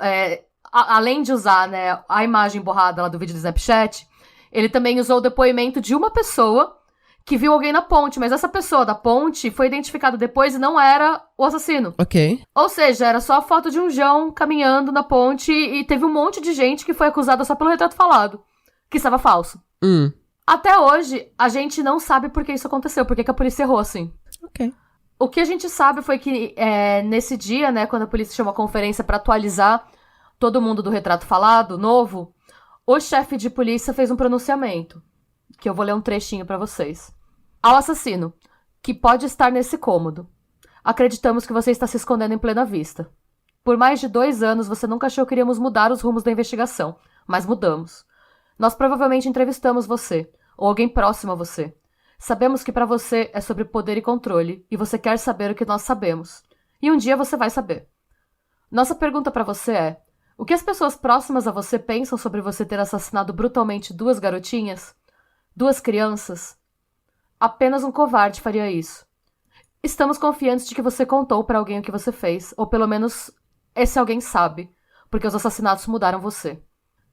além de usar, né, a imagem borrada lá do vídeo do Snapchat, ele também usou o depoimento de uma pessoa que viu alguém na ponte, mas essa pessoa da ponte foi identificada depois e não era o assassino. Ok. Ou seja, era só a foto de um João caminhando na ponte e teve um monte de gente que foi acusada só pelo retrato falado, que estava falso. Até hoje, a gente não sabe por que isso aconteceu, por que a polícia errou assim. Ok. O que a gente sabe foi que nesse dia, né, quando a polícia chamou a conferência pra atualizar todo mundo do retrato falado, novo, o chefe de polícia fez um pronunciamento, que eu vou ler um trechinho pra vocês. Ao assassino, que pode estar nesse cômodo. Acreditamos que você está se escondendo em plena vista. Por mais de 2 anos, você nunca achou que iríamos mudar os rumos da investigação, mas mudamos. Nós provavelmente entrevistamos você, ou alguém próximo a você. Sabemos que pra você é sobre poder e controle, e você quer saber o que nós sabemos. E um dia você vai saber. Nossa pergunta pra você é: o que as pessoas próximas a você pensam sobre você ter assassinado brutalmente 2 garotinhas? 2 crianças? Apenas um covarde faria isso. Estamos confiantes de que você contou pra alguém o que você fez, ou pelo menos esse alguém sabe, porque os assassinatos mudaram você.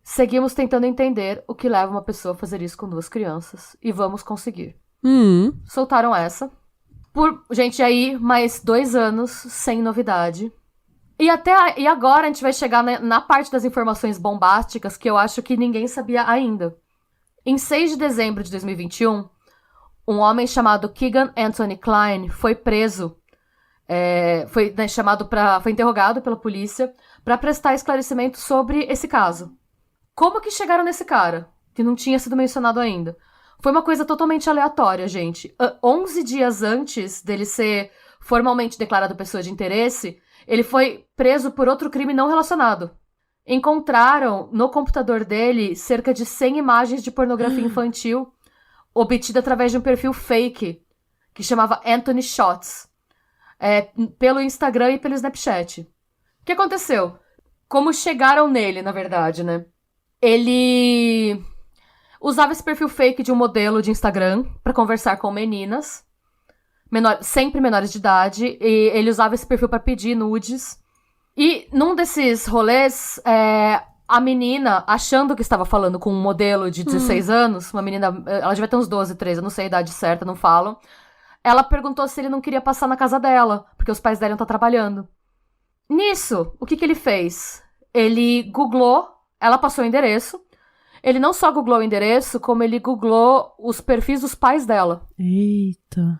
Seguimos tentando entender o que leva uma pessoa a fazer isso com 2 crianças, e vamos conseguir. Soltaram essa. Gente, aí, mais 2 anos sem novidade. E agora a gente vai chegar na parte das informações bombásticas que eu acho que ninguém sabia ainda. Em 6 de dezembro de 2021, um homem chamado Keegan Anthony Klein foi preso. Foi interrogado pela polícia para prestar esclarecimento sobre esse caso. Como que chegaram nesse cara, que não tinha sido mencionado ainda? Foi uma coisa totalmente aleatória, gente. 11 dias antes dele ser formalmente declarado pessoa de interesse, ele foi preso por outro crime não relacionado. Encontraram no computador dele cerca de 100 imagens de pornografia infantil obtida através de um perfil fake que chamava Anthony Shots, pelo Instagram e pelo Snapchat. O que aconteceu? Como chegaram nele, na verdade, né? Ele usava esse perfil fake de um modelo de Instagram pra conversar com meninas, sempre menores de idade, e ele usava esse perfil pra pedir nudes. E num desses rolês, a menina, achando que estava falando com um modelo de 16 anos, uma menina, ela devia ter uns 12, 13, eu não sei a idade certa, não falam, ela perguntou se ele não queria passar na casa dela, porque os pais dela iam estar trabalhando. Nisso, o que ele fez? Ele googlou, ela passou o endereço. Ele não só googlou o endereço, como ele googlou os perfis dos pais dela. Eita.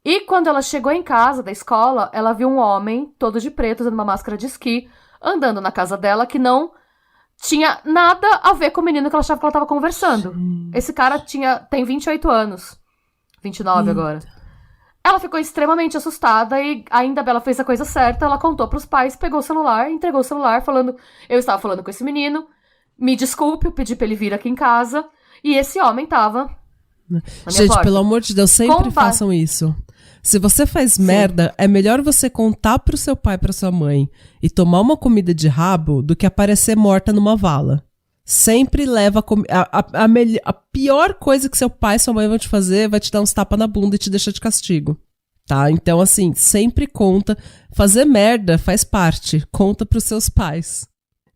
E quando ela chegou em casa da escola, ela viu um homem, todo de preto, usando uma máscara de esqui, andando na casa dela, que não tinha nada a ver com o menino que ela achava que ela estava conversando. Esse cara tem 28 anos. 29 agora. Ela ficou extremamente assustada e ainda bem, ela fez a coisa certa. Ela contou pros pais, pegou o celular, entregou o celular, falando: eu estava falando com esse menino, me desculpe, eu pedi pra ele vir aqui em casa. E esse homem tava na minha Gente, porta. pelo amor de Deus, sempre façam isso. Se você faz merda, é melhor você contar pro seu pai e pra sua mãe e tomar uma comida de rabo do que aparecer morta numa vala. Sempre leva a pior coisa que seu pai e sua mãe vão te fazer vai te dar uns tapas na bunda e te deixar de castigo. Tá? Então, assim, sempre conta. Fazer merda faz parte. Conta pros seus pais.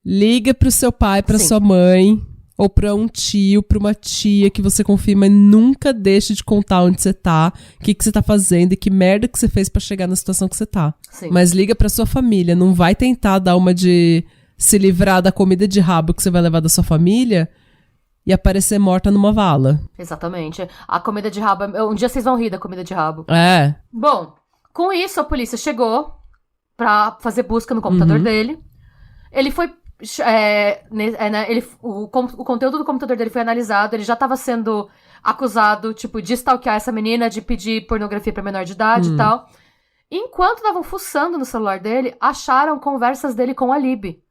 Liga pro seu pai, pra sua mãe, ou pra um tio, pra uma tia que você confia, mas nunca deixe de contar onde você tá, o que você tá fazendo e que merda que você fez pra chegar na situação que você tá. Sim. Mas liga pra sua família, não vai tentar dar uma de se livrar da comida de rabo que você vai levar da sua família e aparecer morta numa vala. Exatamente. A comida de rabo, um dia vocês vão rir da comida de rabo. Bom, com isso a polícia chegou pra fazer busca no computador dele. Ele foi o conteúdo do computador dele foi analisado, ele já estava sendo acusado, tipo, de stalkear essa menina, de pedir pornografia pra menor de idade e tal. Enquanto estavam fuçando no celular dele, acharam conversas dele com a Libby,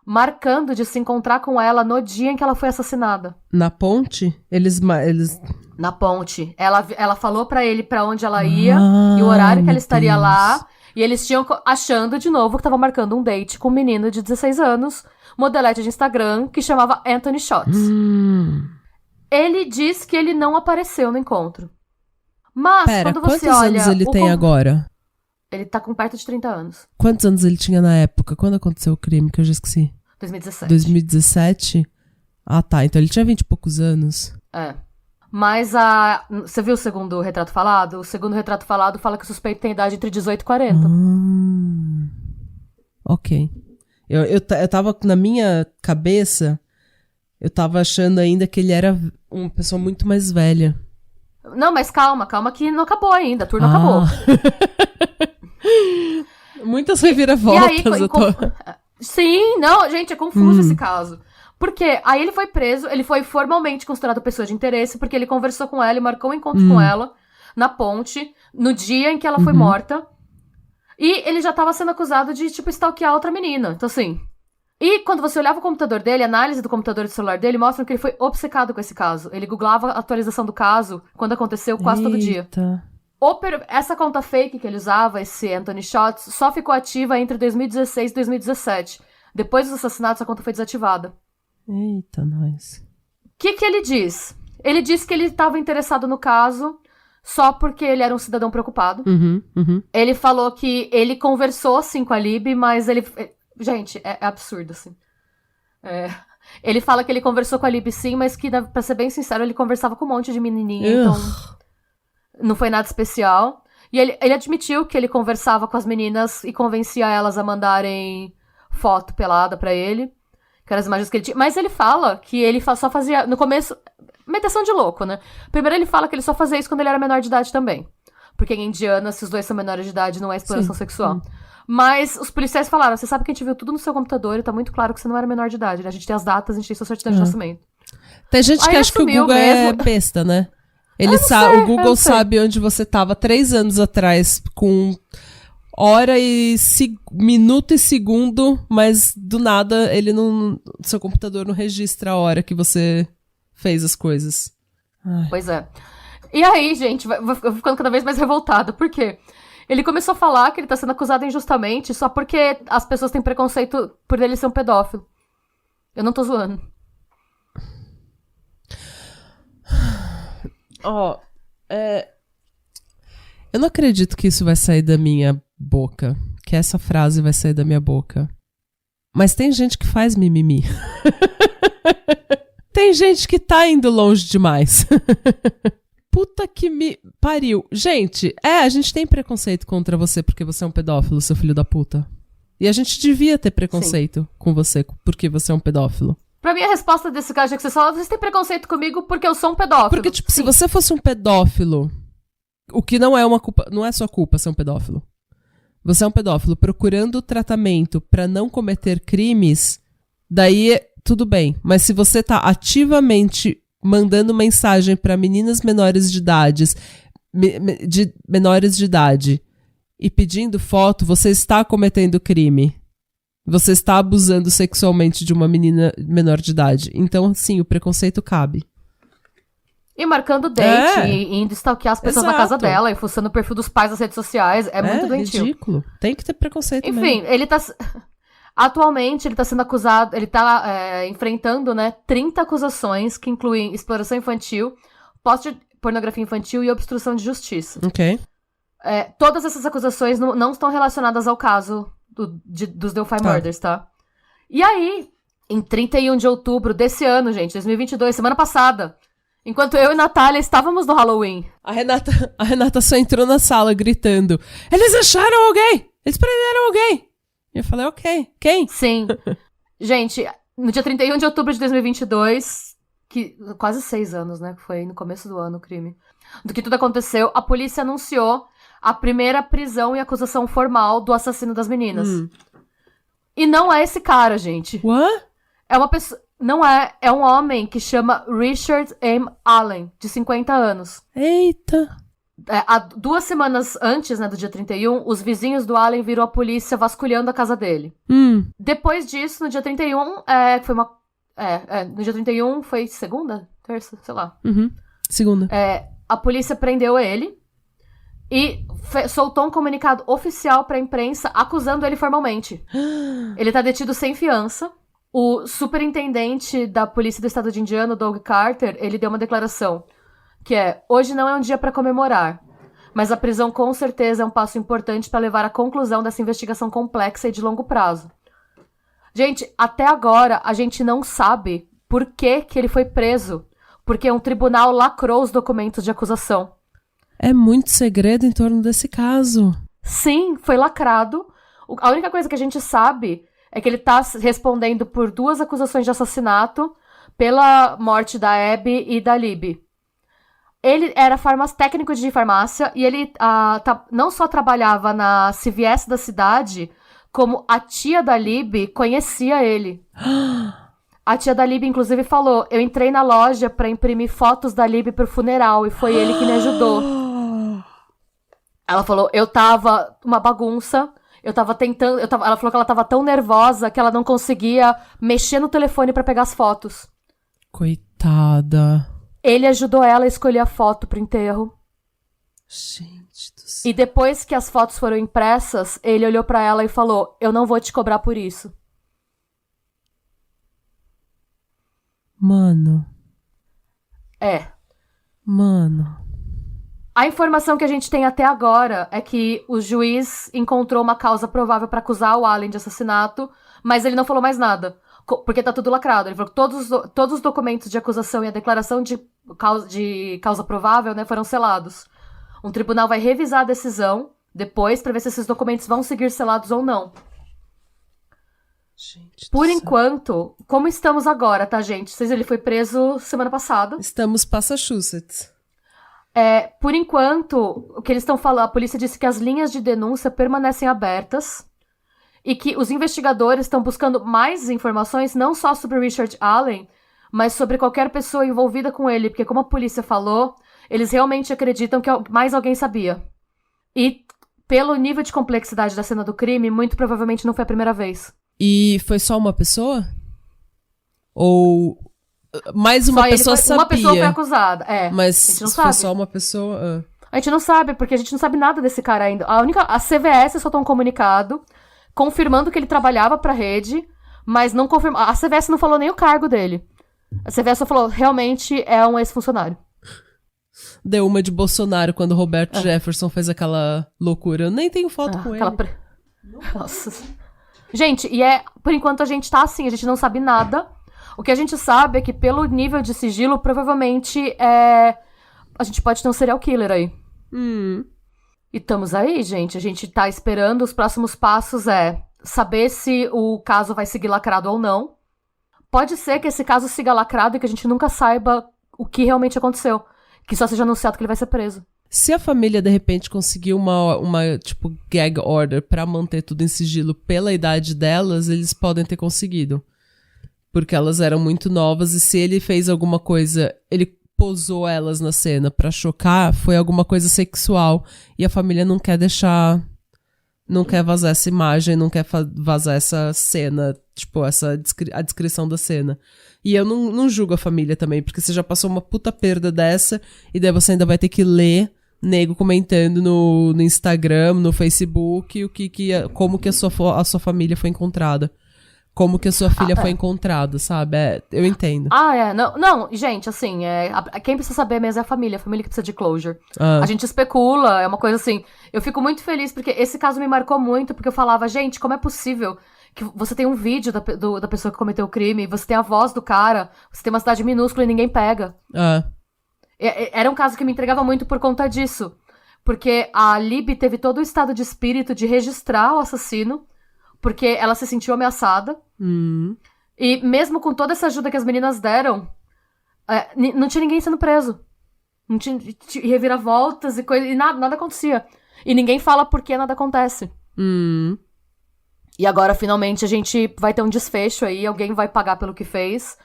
marcando de se encontrar com ela no dia em que ela foi assassinada. Na ponte? Eles... Na ponte. Ela falou pra ele pra onde ela ia e o horário que ela estaria lá. E eles tinham achando de novo que tava marcando um date com um menino de 16 anos, modelete de Instagram, que chamava Anthony Shots. Ele diz que ele não apareceu no encontro. Mas, quando você quantos olha... anos ele tem agora? Ele tá com perto de 30 anos. Quantos anos ele tinha na época? Quando aconteceu o crime, que eu já esqueci? 2017. 2017? Ah, tá. Então ele tinha 20 e poucos anos. É. Mas você viu o segundo retrato falado? O segundo retrato falado fala que o suspeito tem idade entre 18 e 40. Ok. Eu tava, na minha cabeça, eu tava achando ainda que ele era uma pessoa muito mais velha. Não, mas calma que não acabou ainda, a tour não acabou. Muitas reviravoltas, Sim, não, gente, é confuso esse caso. Porque aí ele foi preso, ele foi formalmente considerado pessoa de interesse, porque ele conversou com ela e marcou um encontro com ela na ponte, no dia em que ela foi morta. E ele já tava sendo acusado de, tipo, stalkear outra menina. Então, assim... E quando você olhava o computador dele, a análise do computador e do celular dele mostram que ele foi obcecado com esse caso. Ele googlava a atualização do caso quando aconteceu quase todo dia. Essa conta fake que ele usava, esse Anthony Shots, só ficou ativa entre 2016 e 2017. Depois dos assassinatos, a conta foi desativada. Eita, nós. O que ele diz? Ele disse que ele estava interessado no caso só porque ele era um cidadão preocupado. Ele falou que ele conversou, sim, com a Libby, mas ele... Gente, é absurdo, assim. Ele fala que ele conversou com a Libby, sim, mas que, pra ser bem sincero, ele conversava com um monte de menininha, então não foi nada especial. E ele admitiu que ele conversava com as meninas e convencia elas a mandarem foto pelada pra ele, que eram as imagens que ele tinha. Mas ele fala que ele só fazia, no começo, meditação de louco, né? Primeiro ele fala que ele só fazia isso quando ele era menor de idade também. Porque em Indiana, se os dois são menores de idade, não é exploração sexual. Mas os policiais falaram, você sabe que a gente viu tudo no seu computador e tá muito claro que você não era menor de idade, né? A gente tem as datas, a gente tem sua certidão de nascimento. Tem gente que acha que o Google é besta, né? O Google sabe onde você tava 3 anos atrás, com hora e minuto e segundo, mas do nada seu computador não registra a hora que você fez as coisas. Ai. Pois é. E aí, gente, vou ficando cada vez mais revoltada. Por quê? Ele começou a falar que ele tá sendo acusado injustamente só porque as pessoas têm preconceito por ele ser um pedófilo. Eu não tô zoando. Eu não acredito que isso vai sair da minha boca. Que essa frase vai sair da minha boca. Mas tem gente que faz mimimi. Tem gente que tá indo longe demais. Puta que me pariu. Gente, a gente tem preconceito contra você porque você é um pedófilo, seu filho da puta. E a gente devia ter preconceito com você porque você é um pedófilo. Pra mim, a resposta desse caso é que vocês têm preconceito comigo porque eu sou um pedófilo. Porque, tipo, se você fosse um pedófilo, o que não é uma culpa, não é sua culpa ser um pedófilo. Você é um pedófilo procurando tratamento pra não cometer crimes, daí tudo bem. Mas se você tá ativamente mandando mensagem pra meninas menores de idade e pedindo foto, você está cometendo crime. Você está abusando sexualmente de uma menina menor de idade. Então, sim, o preconceito cabe. E marcando date, e indo stalkear as pessoas na casa dela, e fuçando o perfil dos pais nas redes sociais. É muito doentio. É ridículo. Tem que ter preconceito mesmo. Enfim, ele tá... Atualmente, ele tá sendo acusado... Ele tá enfrentando, né, 30 acusações, que incluem exploração infantil, posse de pornografia infantil e obstrução de justiça. Ok. Todas essas acusações não estão relacionadas ao caso dos Delphi Murders, tá? E aí, em 31 de outubro desse ano, gente, 2022, semana passada, enquanto eu e Natália estávamos no Halloween... A Renata só entrou na sala gritando, eles acharam alguém! Eles prenderam alguém! E eu falei, ok, quem? Sim. Gente, no dia 31 de outubro de 2022, que quase 6 anos, né, que foi no começo do ano o crime, do que tudo aconteceu, a polícia anunciou a primeira prisão e acusação formal do assassino das meninas. E não é esse cara, gente. What? É uma pessoa... Não é. É um homem que chama Richard M. Allen, de 50 anos. Eita. Há 2 semanas antes, né, do dia 31, os vizinhos do Allen viram a polícia vasculhando a casa dele. Depois disso, no dia 31, foi uma... no dia 31 foi segunda? Terça? Sei lá. Segunda. A polícia prendeu ele. E soltou um comunicado oficial pra imprensa acusando ele formalmente. Ele tá detido sem fiança. O superintendente da polícia do estado de Indiana, Doug Carter, ele deu uma declaração que é: hoje não é um dia pra comemorar, mas a prisão com certeza é um passo importante pra levar à conclusão dessa investigação complexa e de longo prazo. Gente, até agora a gente não sabe por que ele foi preso, porque um tribunal lacrou os documentos de acusação. É muito segredo em torno desse caso. Sim, foi lacrado. A única coisa que a gente sabe é que ele tá respondendo por 2 acusações de assassinato pela morte da Abby e da Libby. Ele era técnico de farmácia e ele não só trabalhava na CVS da cidade, como a tia da Libby conhecia ele. A tia da Libby, inclusive, falou: eu entrei na loja pra imprimir fotos da Libby pro funeral e foi ele que me ajudou. Ela falou: eu tava uma bagunça, eu tava tentando... Ela falou que ela tava tão nervosa que ela não conseguia mexer no telefone pra pegar as fotos. Coitada. Ele ajudou ela a escolher a foto pro enterro. Gente do céu. E depois que as fotos foram impressas, ele olhou pra ela e falou: eu não vou te cobrar por isso. Mano. Mano. A informação que a gente tem até agora é que o juiz encontrou uma causa provável pra acusar o Allen de assassinato, mas ele não falou mais nada, porque tá tudo lacrado. Ele falou que todos os documentos de acusação e a declaração de causa provável, né, foram selados. Um tribunal vai revisar a decisão depois pra ver se esses documentos vão seguir selados ou não. Gente, por enquanto, como estamos agora, tá, gente? Ele foi preso semana passada. Estamos Massachusetts. Por enquanto, o que eles estão falando, a polícia disse que as linhas de denúncia permanecem abertas e que os investigadores estão buscando mais informações, não só sobre o Richard Allen, mas sobre qualquer pessoa envolvida com ele, porque como a polícia falou, eles realmente acreditam que mais alguém sabia. E pelo nível de complexidade da cena do crime, muito provavelmente não foi a primeira vez. E foi só uma pessoa? Ou mais uma pessoa sabia? Uma pessoa foi acusada, Mas a gente não foi sabe. só uma pessoa? A gente não sabe, porque a gente não sabe nada desse cara ainda. A CVS soltou um comunicado confirmando que ele trabalhava pra rede, mas não confirmou. A CVS não falou nem o cargo dele. A CVS só falou: realmente é um ex-funcionário. Deu uma de Bolsonaro quando o Roberto Jefferson fez aquela loucura. Eu nem tenho foto com ele. Nossa. Gente, por enquanto a gente tá assim, a gente não sabe nada. O que a gente sabe é que pelo nível de sigilo, provavelmente a gente pode ter um serial killer aí. E estamos aí, gente. A gente tá esperando. Os próximos passos saber se o caso vai seguir lacrado ou não. Pode ser que esse caso siga lacrado e que a gente nunca saiba o que realmente aconteceu. Que só seja anunciado que ele vai ser preso. Se a família, de repente, conseguir uma tipo, gag order pra manter tudo em sigilo pela idade delas, eles podem ter conseguido. Porque elas eram muito novas e se ele fez alguma coisa, ele posou elas na cena pra chocar, foi alguma coisa sexual. E a família não quer deixar... Não quer vazar essa imagem, não quer vazar essa cena, tipo, a descrição da cena. E eu não julgo a família também, porque você já passou uma puta perda dessa, e daí você ainda vai ter que ler nego comentando no Instagram, no Facebook, como que a sua família foi encontrada. Como que a sua filha foi encontrada, sabe? Eu entendo. Não, gente, assim, quem precisa saber mesmo é a família que precisa de closure. A gente especula, é uma coisa assim. Eu fico muito feliz porque esse caso me marcou muito, porque eu falava: gente, como é possível que você tem um vídeo da pessoa que cometeu o crime, você tem a voz do cara, você tem uma cidade minúscula e ninguém pega. Era um caso que me entregava muito por conta disso. Porque a Libby teve todo o estado de espírito de registrar o assassino, porque ela se sentiu ameaçada. E mesmo com toda essa ajuda que as meninas deram, não tinha ninguém sendo preso. Não tinha reviravoltas e coisa, e nada acontecia. E ninguém fala por que nada acontece. E agora, finalmente, a gente vai ter um desfecho aí, alguém vai pagar pelo que fez.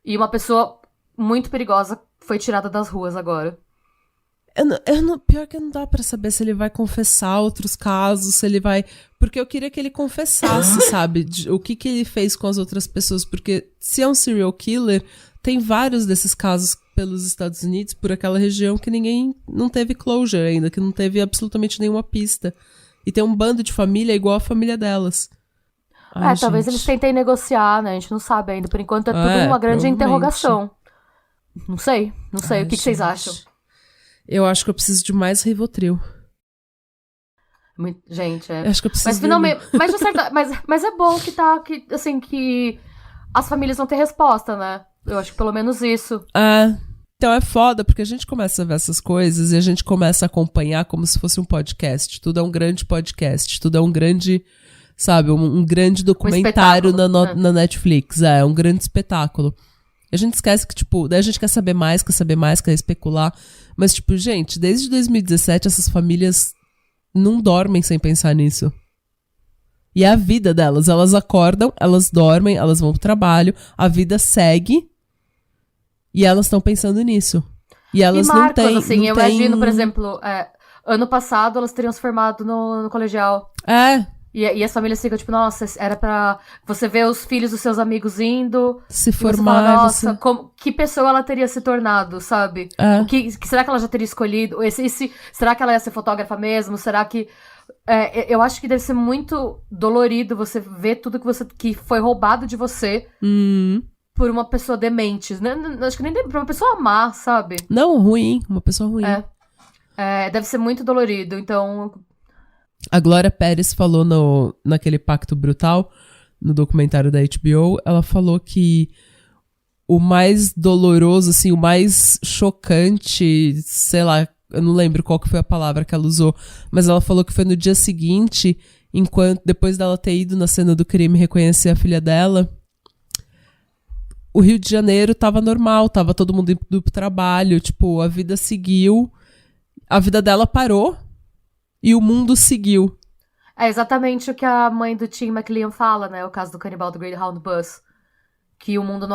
E uma pessoa muito perigosa foi tirada das ruas agora. Pior que não dá pra saber se ele vai confessar outros casos, se ele vai... Porque eu queria que ele confessasse, sabe? O que ele fez com as outras pessoas. Porque se é um serial killer, tem vários desses casos pelos Estados Unidos, por aquela região que ninguém não teve closure ainda, que não teve absolutamente nenhuma pista. E tem um bando de família igual a família delas. Ai, talvez gente. eles tentem negociar, né? A gente não sabe ainda. Por enquanto é tudo uma grande interrogação. Não sei. Ai, o que vocês acham? Eu acho que eu preciso de mais Rivotril. Gente, Eu acho que eu preciso mas finalmente. Mas é bom que as famílias vão ter resposta, né? Eu acho que pelo menos isso. Então é foda, porque a gente começa a ver essas coisas e a gente começa a acompanhar como se fosse um podcast. Tudo é um grande podcast, tudo é um grande, sabe, um grande documentário na Netflix. É um grande espetáculo. A gente esquece que, tipo, daí a gente quer saber mais, quer especular. Mas, tipo, gente, desde 2017 essas famílias não dormem sem pensar nisso. E é a vida delas. Elas acordam, elas dormem, elas vão pro trabalho, a vida segue e elas estão pensando nisso. E elas não têm... assim, eu imagino, por exemplo, ano passado elas teriam se formado no colegial. E as famílias ficam tipo, nossa, era pra você ver os filhos dos seus amigos indo. Se formar. Fala, nossa, que pessoa ela teria se tornado, sabe? Será que ela já teria escolhido? Será que ela ia ser fotógrafa mesmo? Será que... eu acho que deve ser muito dolorido você ver tudo que foi roubado de você por uma pessoa demente. Acho que nem pra uma pessoa má, sabe? Não, ruim. Uma pessoa ruim. Deve ser muito dolorido, então... A Glória Pérez falou naquele Pacto Brutal, no documentário da HBO, ela falou que o mais doloroso, assim, o mais chocante, sei lá, eu não lembro qual que foi a palavra que ela usou, mas ela falou que foi no dia seguinte, depois dela ter ido na cena do crime reconhecer a filha dela, o Rio de Janeiro tava normal, tava todo mundo indo pro trabalho, tipo, a vida seguiu, a vida dela parou, e o mundo seguiu. É exatamente o que a mãe do Tim McLean fala, né? O caso do canibal do Greyhound Bus. Que o mundo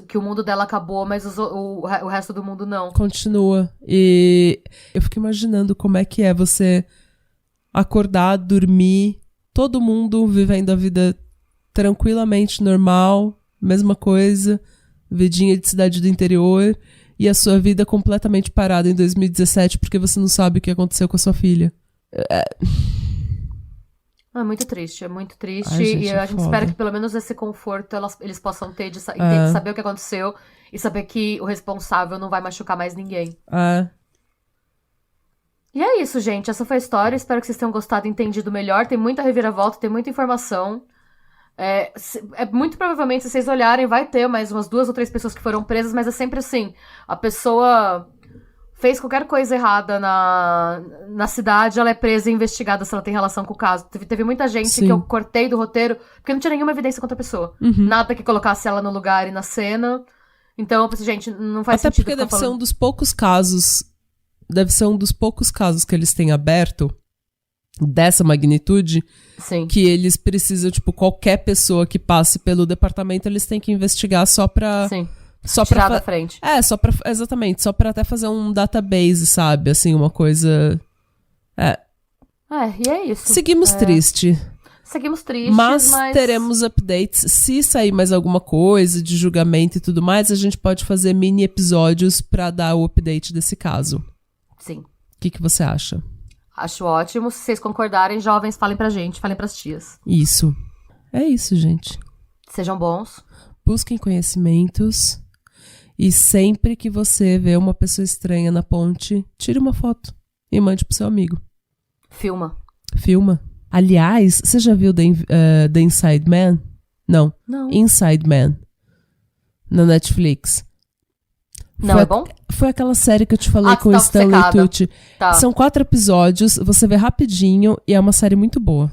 que o mundo dela acabou, mas o resto do mundo não. Continua. E eu fico imaginando como é que é você acordar, dormir, todo mundo vivendo a vida tranquilamente normal, mesma coisa, vidinha de cidade do interior, e a sua vida completamente parada em 2017 porque você não sabe o que aconteceu com a sua filha. É muito triste. Ai, gente, e a gente espera que pelo menos esse conforto eles possam ter de saber o que aconteceu e saber que o responsável não vai machucar mais ninguém. E é isso, gente. Essa foi a história. Espero que vocês tenham gostado e entendido melhor. Tem muita reviravolta, tem muita informação. Muito provavelmente, se vocês olharem, vai ter mais umas 2 ou 3 pessoas que foram presas, mas é sempre assim. A pessoa fez qualquer coisa errada na cidade, ela é presa e investigada se ela tem relação com o caso. Teve muita gente que eu cortei do roteiro, porque não tinha nenhuma evidência contra a pessoa. Nada que colocasse ela no lugar e na cena. Então, eu pensei, gente, não faz sentido. Até porque deve ser um dos poucos casos... Deve ser um dos poucos casos que eles têm aberto dessa magnitude, que eles precisam, tipo, qualquer pessoa que passe pelo departamento, eles têm que investigar só pra... Só tirar da frente. Exatamente, só pra até fazer um database, sabe? Assim, uma coisa... E é isso. Seguimos tristes, mas teremos updates. Se sair mais alguma coisa de julgamento e tudo mais, a gente pode fazer mini episódios pra dar o update desse caso. Sim. O que você acha? Acho ótimo. Se vocês concordarem, jovens, falem pra gente, falem pras tias. Isso. É isso, gente. Sejam bons. Busquem conhecimentos. E sempre que você vê uma pessoa estranha na ponte, tire uma foto e mande pro seu amigo. Filma. Aliás, você já viu The Inside Man? Não. Inside Man. Na Netflix. Não, é bom? Foi aquela série que eu te falei com o Stanley Tucci. São 4 episódios, você vê rapidinho e é uma série muito boa.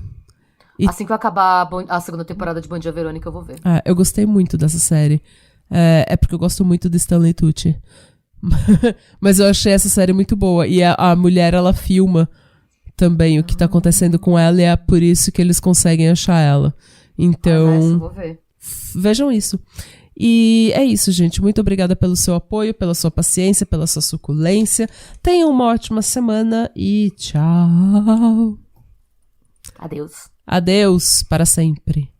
Assim que eu acabar a segunda temporada de Bom Dia Verônica, eu vou ver. Eu gostei muito dessa série. É porque eu gosto muito do Stanley Tucci. Mas eu achei essa série muito boa. E a mulher, ela filma também o que tá acontecendo com ela, e é por isso que eles conseguem achar ela. Então, vou ver. Vejam isso. E é isso, gente. Muito obrigada pelo seu apoio, pela sua paciência, pela sua suculência. Tenham uma ótima semana e tchau. Adeus para sempre.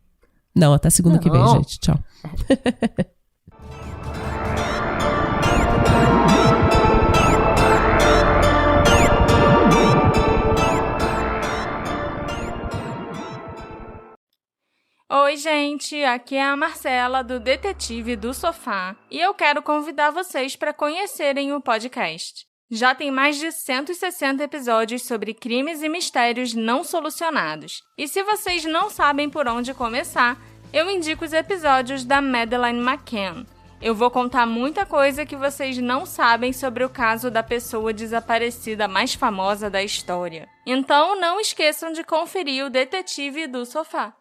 Não, até segunda que vem, gente. Tchau. Oi, gente, aqui é a Marcela, do Detetive do Sofá, e eu quero convidar vocês para conhecerem o podcast. Já tem mais de 160 episódios sobre crimes e mistérios não solucionados. E se vocês não sabem por onde começar, eu indico os episódios da Madeleine McCann. Eu vou contar muita coisa que vocês não sabem sobre o caso da pessoa desaparecida mais famosa da história. Então, não esqueçam de conferir o Detetive do Sofá.